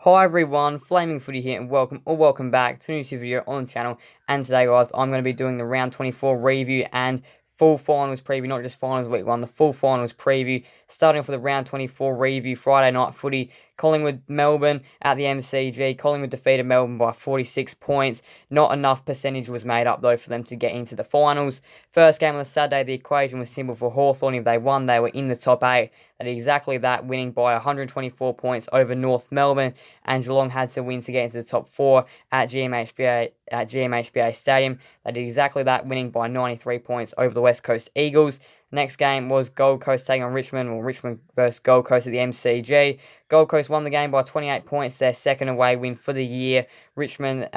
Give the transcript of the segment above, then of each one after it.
Hi everyone, Flaming Footy here and welcome back to a new video on the channel. And today guys, I'm going to be doing the round 24 review and full finals preview, not just finals week 1, the full finals preview. Starting off with the round 24 review, Friday night footy, Collingwood Melbourne at the MCG. Collingwood defeated Melbourne by 46 points. Not enough percentage was made up though for them to get into the finals. First game on the Saturday, the equation was simple for Hawthorn. If they won, they were in the top 8. And exactly that, winning by 124 points over North Melbourne, and Geelong had to win to get into the top 4 at GMHBA Stadium. They did exactly that, winning by 93 points over the West Coast Eagles. Next game was Gold Coast taking on Richmond, or Richmond versus Gold Coast at the MCG. Gold Coast won the game by 28 points, their second away win for the year. Richmond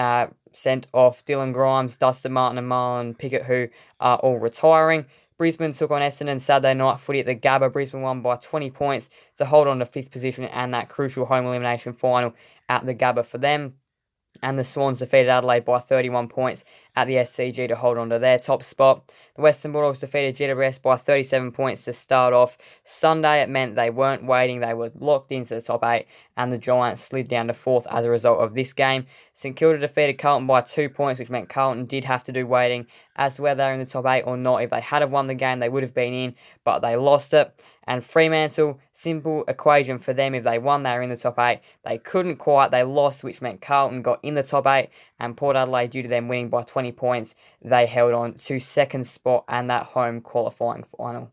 sent off Dylan Grimes, Dustin Martin and Marlon Pickett, who are all retiring. Brisbane took on Essendon Saturday night footy at the Gabba. Brisbane won by 20 points to hold on to 5th position and that crucial home elimination final at the Gabba for them. And the Swans defeated Adelaide by 31 points at the SCG to hold on to their top spot. The Western Bulldogs defeated GWS by 37 points to start off Sunday. It meant they weren't waiting, they were locked into the top 8, and the Giants slid down to 4th as a result of this game. St Kilda defeated Carlton by 2 points, which meant Carlton did have to do waiting as to whether they were in the top 8 or not. If they had have won the game, they would have been in, but they lost it. And Fremantle, simple equation for them. If they won, they were in the top 8. They couldn't quite, they lost, which meant Carlton got in the top 8, and Port Adelaide, due to them winning by 20 points, they held on to 2nd spot and that home qualifying final.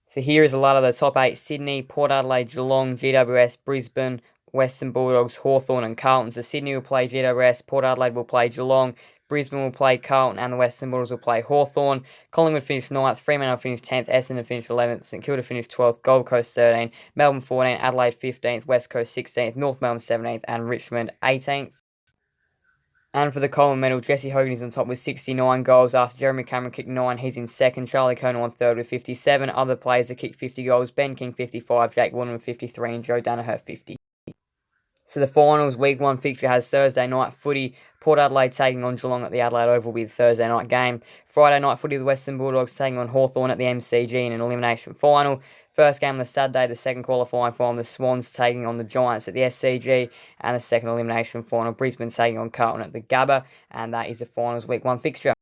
So here is a lot of the top 8: Sydney, Port Adelaide, Geelong, GWS, Brisbane, Western Bulldogs, Hawthorn and Carlton. So Sydney will play GWS, Port Adelaide will play Geelong, Brisbane will play Carlton, and the Western Bulldogs will play Hawthorn. Collingwood finished 9th, Fremantle finished 10th, Essendon finished 11th, St Kilda finished 12th, Gold Coast 13th, Melbourne 14th, Adelaide 15th, West Coast 16th, North Melbourne 17th, and Richmond 18th. And for the Coleman medal, Jesse Hogan is on top with 69 goals after Jeremy Cameron kicked 9. He's in second. Charlie Curnow on third with 57. Other players have kicked 50 goals. Ben King 55, Jake Warner with 53, and Joe Danaher 50. So the finals, week 1 fixture has Thursday night footy. Port Adelaide taking on Geelong at the Adelaide Oval will be the Thursday night game. Friday night footy, the Western Bulldogs taking on Hawthorn at the MCG in an elimination final. First game on the Saturday, the second qualifying final, the Swans taking on the Giants at the SCG, and the second elimination final, Brisbane taking on Carlton at the Gabba, and that is the finals week 1 fixture.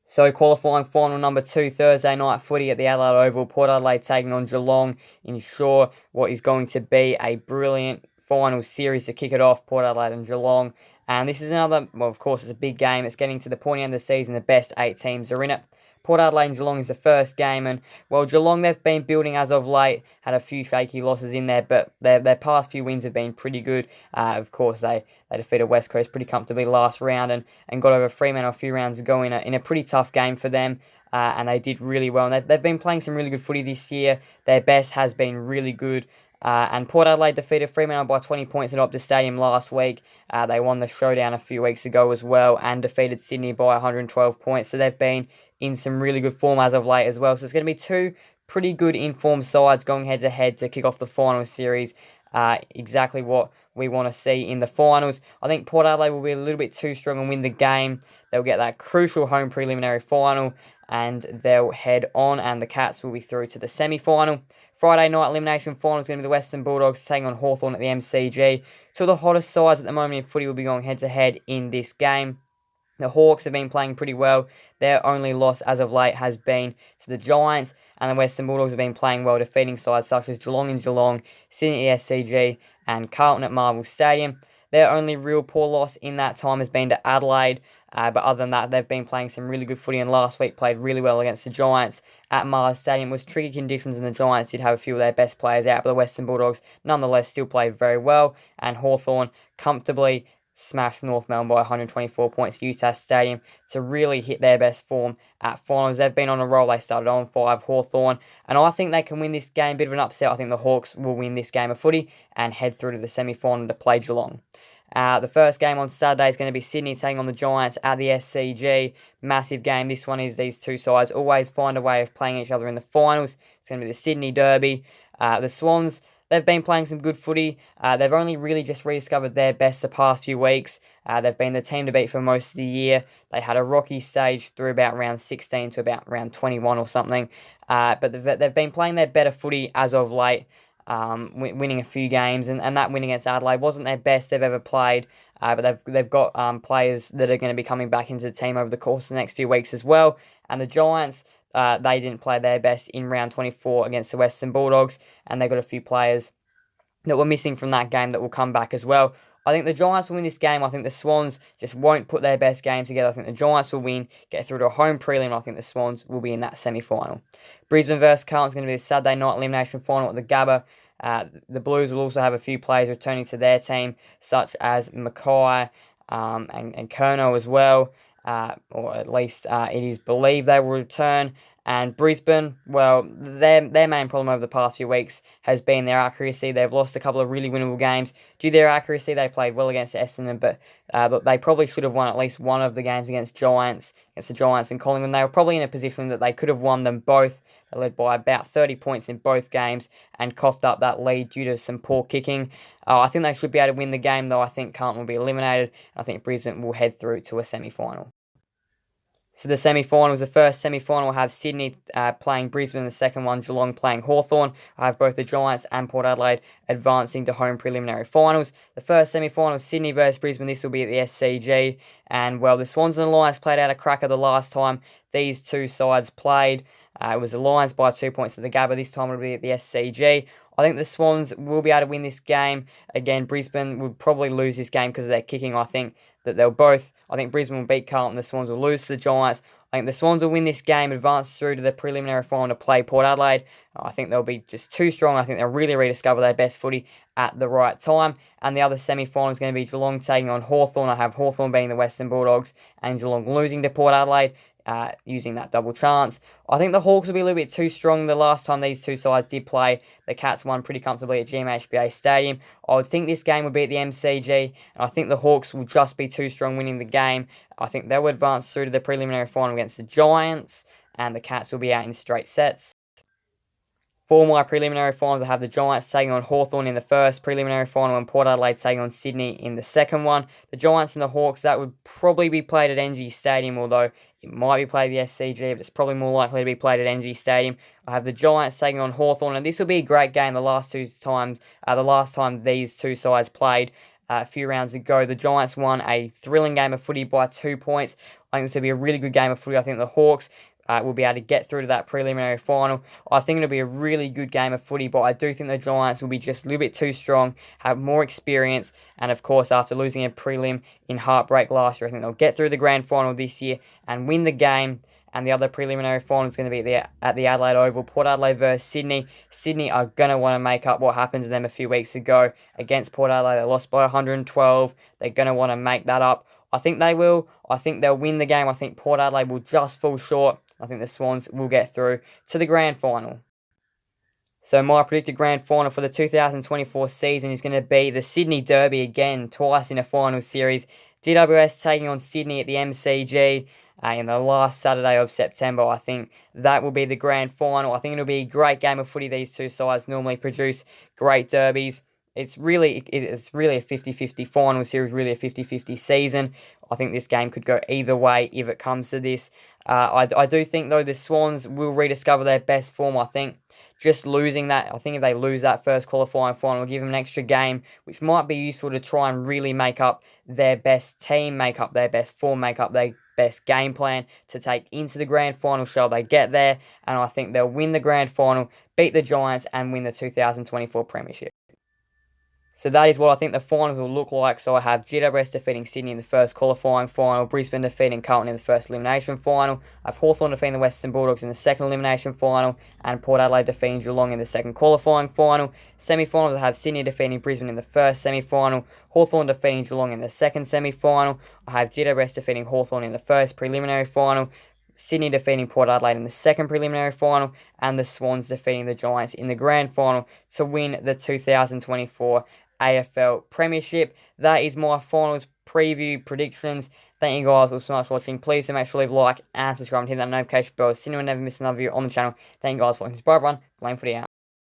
So qualifying final number 2, Thursday night footy at the Adelaide Oval, Port Adelaide taking on Geelong, ensure what is going to be a brilliant final series to kick it off, Port Adelaide and Geelong. And this is another, well, of course, it's a big game. It's getting to the pointy end of the season. The best 8 teams are in it. Port Adelaide and Geelong is the first game, and, well, Geelong, they've been building as of late, had a few shaky losses in there, but their past few wins have been pretty good. Of course, they defeated West Coast pretty comfortably last round and got over Fremantle a few rounds ago in a pretty tough game for them, and they did really well. And they've been playing some really good footy this year. Their best has been really good. And Port Adelaide defeated Fremantle by 20 points at Optus Stadium last week. They won the showdown a few weeks ago as well and defeated Sydney by 112 points. So they've been in some really good form as of late as well. So it's going to be 2 pretty good informed sides going head-to-head to kick off the final series. Exactly what we want to see in the finals. I think Port Adelaide will be a little bit too strong and win the game. They'll get that crucial home preliminary final and they'll head on, and the Cats will be through to the semi-final. Friday night elimination final is going to be the Western Bulldogs taking on Hawthorn at the MCG. So the hottest sides at the moment in footy will be going head-to-head in this game. The Hawks have been playing pretty well. Their only loss as of late has been to the Giants, and the Western Bulldogs have been playing well, defeating sides such as Geelong in Geelong, Sydney at SCG, and Carlton at Marvel Stadium. Their only real poor loss in that time has been to Adelaide, but other than that, they've been playing some really good footy, and last week played really well against the Giants at Mars Stadium. It was tricky conditions, and the Giants did have a few of their best players out, but the Western Bulldogs nonetheless still played very well, and Hawthorn comfortably smashed North Melbourne by 124 points at Utah Stadium to really hit their best form at finals. They've been on a roll. They started on 5, Hawthorn, and I think they can win this game. Bit of an upset. I think the Hawks will win this game of footy and head through to the semi-final to play Geelong. The first game on Saturday is going to be Sydney taking on the Giants at the SCG. Massive game. This one is these two sides always find a way of playing each other in the finals. It's going to be the Sydney Derby. The Swans, they've been playing some good footy. They've only really just rediscovered their best the past few weeks. They've been the team to beat for most of the year. They had a rocky stage through about round 16 to about round 21 or something. But they've been playing their better footy as of late. winning a few games, and that win against Adelaide wasn't their best they've ever played. But they've got players that are going to be coming back into the team over the course of the next few weeks as well. And the Giants, they didn't play their best in round 24 against the Western Bulldogs, and they got a few players that were missing from that game that will come back as well. I think the Giants will win this game. I think the Swans just won't put their best game together. I think the Giants will win, get through to a home prelim. I think the Swans will be in that semi-final. Brisbane versus Carlton is going to be the Saturday night elimination final at the Gabba. The Blues will also have a few players returning to their team, such as Mackay and Kerno as well, or at least it is believed they will return. And Brisbane, well, their main problem over the past few weeks has been their accuracy. They've lost a couple of really winnable games. Due to their accuracy, they played well against Essendon, but they probably should have won at least one of the games against the Giants and Collingwood. They were probably in a position that they could have won them both. They led by about 30 points in both games and coughed up that lead due to some poor kicking. I think they should be able to win the game, though. I think Carlton will be eliminated. I think Brisbane will head through to a semi-final. So the semi-finals, the first semi-final will have Sydney playing Brisbane, the second one Geelong playing Hawthorn. I have both the Giants and Port Adelaide advancing to home preliminary finals. The first semi-final is Sydney versus Brisbane. This will be at the SCG. And, well, the Swans and the Lions played out a cracker the last time these two sides played. It was the Lions by 2 points at the Gabba. This time it'll be at the SCG. I think the Swans will be able to win this game. Again, Brisbane will probably lose this game because of their kicking. I think Brisbane will beat Carlton. The Swans will lose to the Giants. I think the Swans will win this game, advance through to the preliminary final to play Port Adelaide. I think they'll be just too strong. I think they'll really rediscover their best footy at the right time. And the other semi-final is going to be Geelong taking on Hawthorn. I have Hawthorn being the Western Bulldogs and Geelong losing to Port Adelaide. Using that double chance. I think the Hawks will be a little bit too strong the last time these two sides did play. The Cats won pretty comfortably at GMHBA Stadium. I would think this game will be at the MCG, and I think the Hawks will just be too strong winning the game. I think they will advance through to the preliminary final against the Giants, and the Cats will be out in straight sets. For my preliminary finals, I have the Giants taking on Hawthorn in the first preliminary final and Port Adelaide taking on Sydney in the second one. The Giants and the Hawks, that would probably be played at NG Stadium, although it might be played at the SCG, but it's probably more likely to be played at NG Stadium. I have the Giants taking on Hawthorn, and this will be a great game the last time these two sides played. A few rounds ago, the Giants won a thrilling game of footy by 2 points. I think this will be a really good game of footy. I think the Hawks will be able to get through to that preliminary final. I think it'll be a really good game of footy, but I do think the Giants will be just a little bit too strong, have more experience, and of course, after losing a prelim in heartbreak last year, I think they'll get through the grand final this year and win the game. And the other preliminary final is going to be at the Adelaide Oval. Port Adelaide versus Sydney. Sydney are going to want to make up what happened to them a few weeks ago against Port Adelaide. They lost by 112. They're going to want to make that up. I think they will. I think they'll win the game. I think Port Adelaide will just fall short. I think the Swans will get through to the grand final. So my predicted grand final for the 2024 season is going to be the Sydney Derby again, twice in a final series. GWS taking on Sydney at the MCG in the last Saturday of September. I think that will be the grand final. I think it'll be a great game of footy. These two sides normally produce great derbies. It's really a 50-50 final series, really a 50-50 season. I think this game could go either way if it comes to this. I do think, though, the Swans will rediscover their best form. I think just losing that, I think if they lose that first qualifying final, give them an extra game, which might be useful to try and really make up their best team, make up their best form, make up their best game plan to take into the grand final show. They get there, and I think they'll win the grand final, beat the Giants, and win the 2024 Premiership. So that is what I think the finals will look like. So I have GWS defeating Sydney in the first qualifying final, Brisbane defeating Carlton in the first elimination final, I have Hawthorn defeating the Western Bulldogs in the second elimination final, and Port Adelaide defeating Geelong in the second qualifying final. Semi-finals, I have Sydney defeating Brisbane in the first semi-final, Hawthorn defeating Geelong in the second semi-final, I have GWS defeating Hawthorn in the first preliminary final, Sydney defeating Port Adelaide in the second preliminary final, and the Swans defeating the Giants in the grand final to win the 2024 AFL Premiership. That is my finals preview predictions. Thank you guys all so much for watching. Please do make sure to leave a like and subscribe and hit that notification bell so you never miss another video on the channel. Thank you guys for watching. Bye everyone. Blame for the out.